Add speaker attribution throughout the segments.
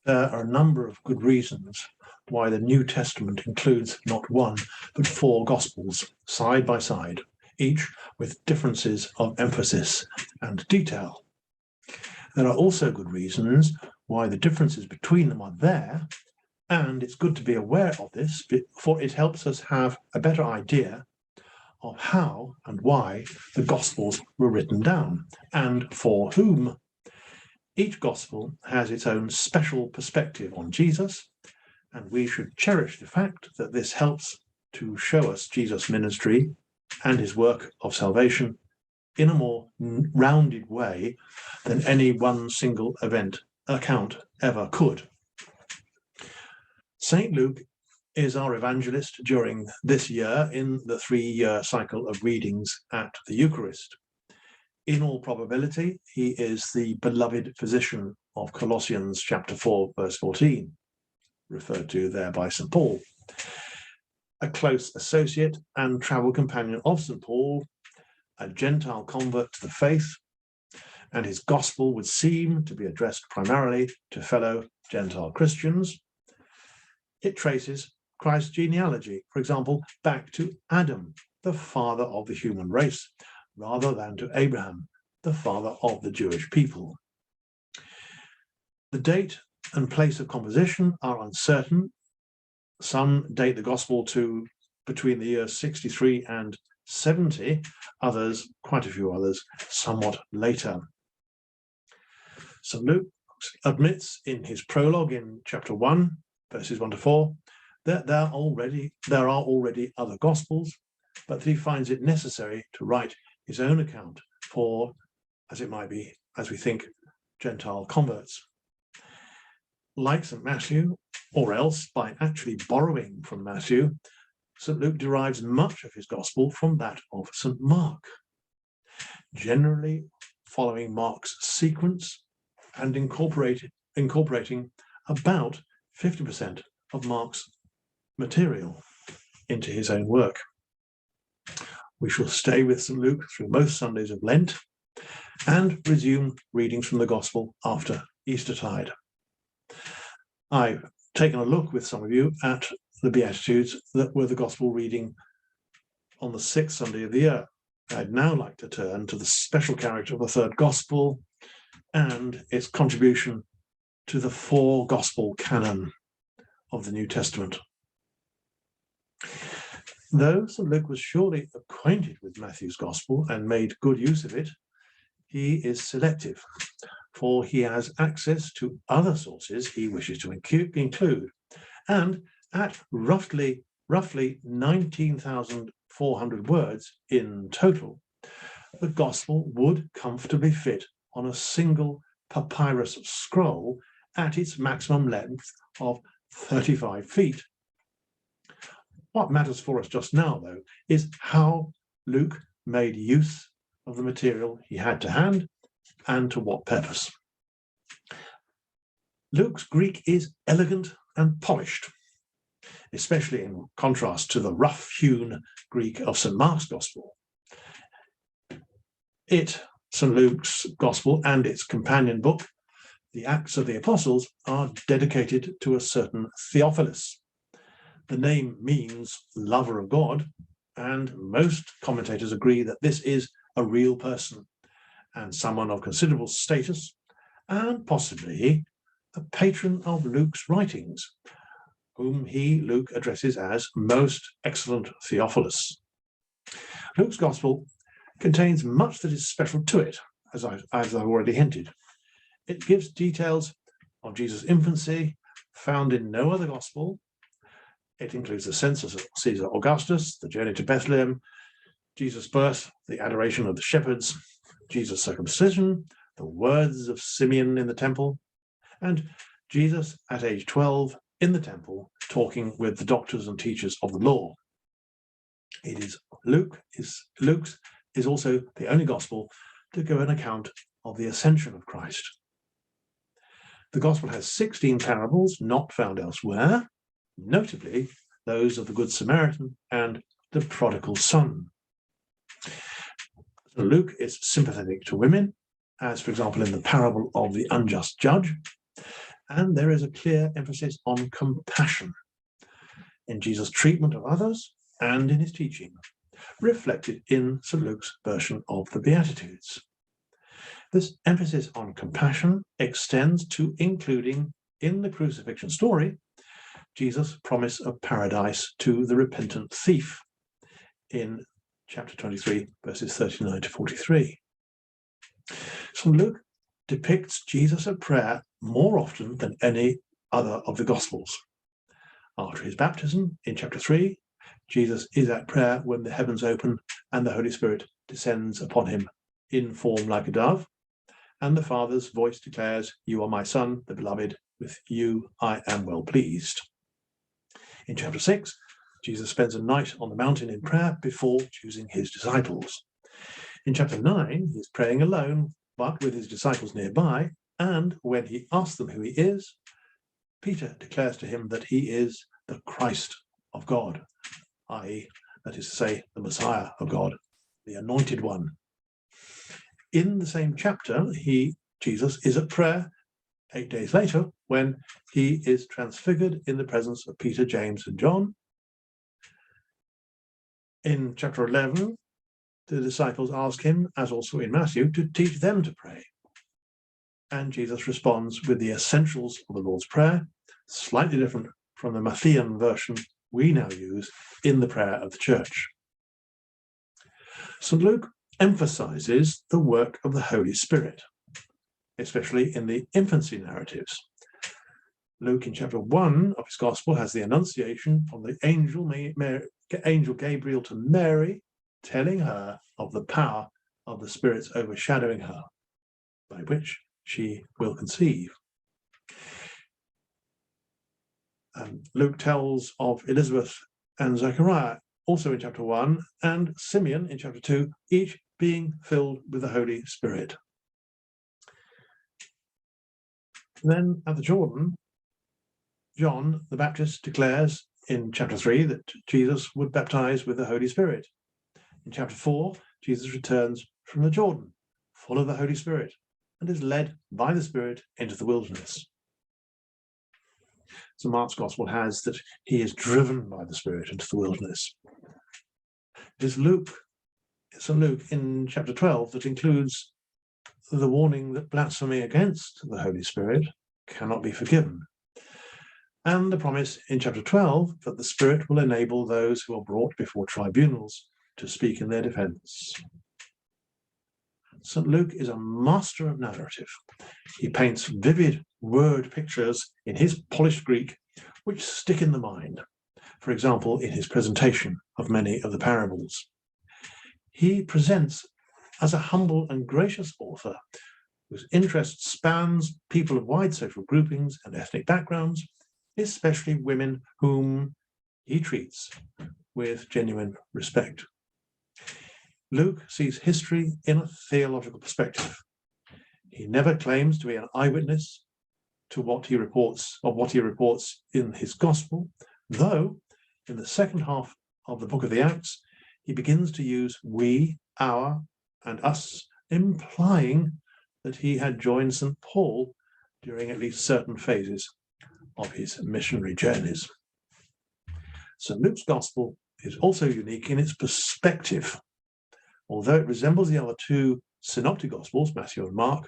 Speaker 1: There are a number of good reasons why the New Testament includes not one, but 4 Gospels side by side, each with differences of emphasis and detail. There are also good reasons why the differences between them are there, and it's good to be aware of this, for it helps us have a better idea of how and why the Gospels were written down, and for whom. Each Gospel has its own special perspective on Jesus, and we should cherish the fact that this helps to show us Jesus' ministry and his work of salvation in a more rounded way than any one single account ever could. St. Luke is our evangelist during this year in the 3-year cycle of readings at the Eucharist. In all probability, he is the beloved physician of Colossians chapter 4, verse 14, referred to there by St. Paul. A close associate and travel companion of St. Paul, a Gentile convert to the faith, and his gospel would seem to be addressed primarily to fellow Gentile Christians. It traces Christ's genealogy, for example, back to Adam, the father of the human race, rather than to Abraham, the father of the Jewish people. The date and place of composition are uncertain. Some date the Gospel to between the years 63 and 70, others, quite a few others, somewhat later. St. Luke admits in his prologue in chapter 1, verses 1 to 4, that there are already other Gospels, but that he finds it necessary to write his own account for, as it might be, as we think, Gentile converts. Like St. Matthew, or else by actually borrowing from Matthew, St. Luke derives much of his gospel from that of St. Mark, generally following Mark's sequence and incorporating about 50% of Mark's material into his own work. We shall stay with St. Luke through most Sundays of Lent and resume readings from the Gospel after Eastertide. I've taken a look with some of you at the Beatitudes that were the Gospel reading on the 6th Sunday of the year. I'd now like to turn to the special character of the third Gospel and its contribution to the 4 Gospel canon of the New Testament. Though St. Luke was surely acquainted with Matthew's Gospel and made good use of it, he is selective, for he has access to other sources he wishes to include, and at roughly 19,400 words in total, the Gospel would comfortably fit on a single papyrus scroll at its maximum length of 35 feet. What matters for us just now, though, is how Luke made use of the material he had to hand and to what purpose. Luke's Greek is elegant and polished, especially in contrast to the rough-hewn Greek of St. Mark's Gospel. St. Luke's Gospel and its companion book, the Acts of the Apostles, are dedicated to a certain Theophilus. The name means lover of God, and most commentators agree that this is a real person and someone of considerable status, and possibly a patron of Luke's writings, whom Luke addresses as most excellent Theophilus. Luke's Gospel contains much that is special to it, as I've already hinted. It gives details of Jesus' infancy found in no other Gospel. It includes the census of Caesar Augustus, the journey to Bethlehem, Jesus' birth, the adoration of the shepherds, Jesus' circumcision, the words of Simeon in the temple, and Jesus at age 12 in the temple talking with the doctors and teachers of the law. Luke's is also the only Gospel to give an account of the ascension of Christ. The Gospel has 16 parables not found elsewhere, notably those of the Good Samaritan and the prodigal son. Luke is sympathetic to women, as for example in the parable of the unjust judge, And there is a clear emphasis on compassion in Jesus' treatment of others and in his teaching, reflected in St. Luke's version of the Beatitudes. This emphasis on compassion extends to including in the crucifixion story Jesus' promise of paradise to the repentant thief in chapter 23, verses 39 to 43. St. Luke depicts Jesus at prayer more often than any other of the Gospels. After his baptism in chapter 3, Jesus is at prayer when the heavens open and the Holy Spirit descends upon him in form like a dove, and the Father's voice declares, "You are my Son, the beloved, with you I am well pleased." In chapter 6, Jesus spends a night on the mountain in prayer before choosing his disciples. In chapter 9, he is praying alone, but with his disciples nearby, and when he asks them who he is, Peter declares to him that he is the Christ of God, i.e., that is to say, the Messiah of God, the Anointed One. In the same chapter, Jesus is at prayer 8 days later when he is transfigured in the presence of Peter, James, and John. In chapter 11, the disciples ask him, as also in Matthew, to teach them to pray. And Jesus responds with the essentials of the Lord's Prayer, slightly different from the Matthean version we now use in the prayer of the Church. St. Luke emphasizes the work of the Holy Spirit, especially in the infancy narratives. Luke in chapter 1 of his Gospel has the Annunciation of the angel Gabriel to Mary, telling her of the power of the Spirit's overshadowing her, by which she will conceive. Luke tells of Elizabeth and Zechariah, also in chapter 1, and Simeon in chapter 2, each being filled with the Holy Spirit. Then at the Jordan, John the Baptist declares in chapter 3 that Jesus would baptize with the Holy Spirit. In chapter 4, Jesus returns from the Jordan, full of the Holy Spirit, and is led by the Spirit into the wilderness. So Mark's Gospel has that he is driven by the Spirit into the wilderness. It is St. Luke in chapter 12 that includes the warning that blasphemy against the Holy Spirit cannot be forgiven, and the promise in chapter 12 that the Spirit will enable those who are brought before tribunals to speak in their defense. St. Luke is a master of narrative. He paints vivid word pictures in his polished Greek which stick in the mind, for example, in his presentation of many of the parables. He presents as a humble and gracious author whose interest spans people of wide social groupings and ethnic backgrounds, especially women whom he treats with genuine respect. Luke sees history in a theological perspective. He never claims to be an eyewitness to what he reports in his gospel, though in the second half of the book of the Acts, he begins to use we, our, and us, implying that he had joined St. Paul during at least certain phases of his missionary journeys. St. Luke's gospel is also unique in its perspective. Although it resembles the other two synoptic gospels, Matthew and Mark,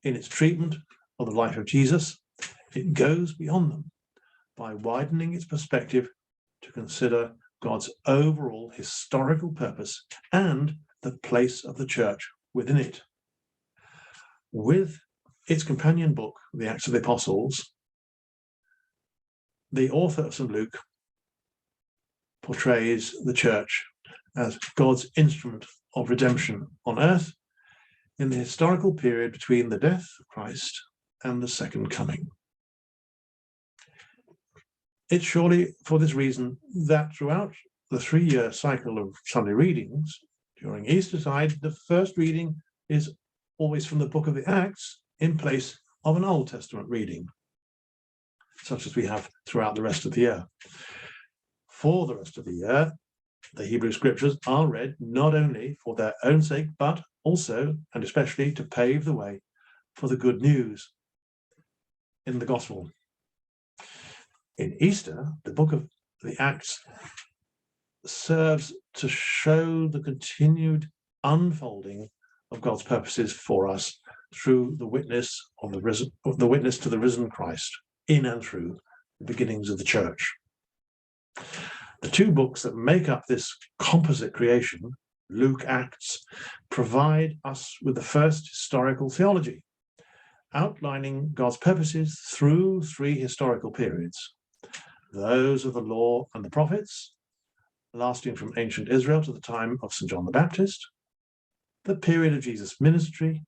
Speaker 1: in its treatment of the life of Jesus, it goes beyond them by widening its perspective to consider God's overall historical purpose and the place of the church within it. With its companion book, the Acts of the Apostles, the author of St. Luke portrays the church as God's instrument of redemption on earth in the historical period between the death of Christ and the second coming. It's surely for this reason that throughout the 3-year cycle of Sunday readings, during Eastertide, the first reading is always from the book of the Acts in place of an Old Testament reading, such as we have throughout the rest of the year. For the rest of the year, the Hebrew Scriptures are read not only for their own sake, but also and especially to pave the way for the good news in the Gospel. In Easter, the book of the Acts serves to show the continued unfolding of God's purposes for us through the witness of the witness to the risen Christ in and through the beginnings of the church. The two books that make up this composite creation, Luke, Acts, provide us with the first historical theology, outlining God's purposes through three historical periods: those of the law and the prophets, lasting from ancient Israel to the time of St. John the Baptist, the period of Jesus' ministry,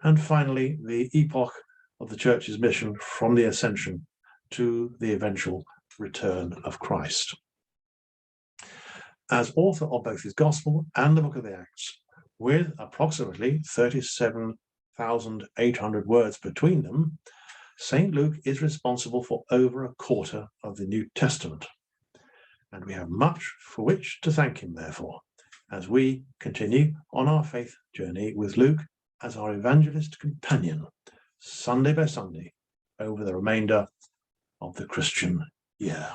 Speaker 1: and finally the epoch of the church's mission from the ascension to the eventual return of Christ. As author of both his Gospel and the book of the Acts, with approximately 37,800 words between them, St. Luke is responsible for over a quarter of the New Testament. And we have much for which to thank him, therefore, as we continue on our faith journey with Luke as our evangelist companion, Sunday by Sunday, over the remainder of the Christian year.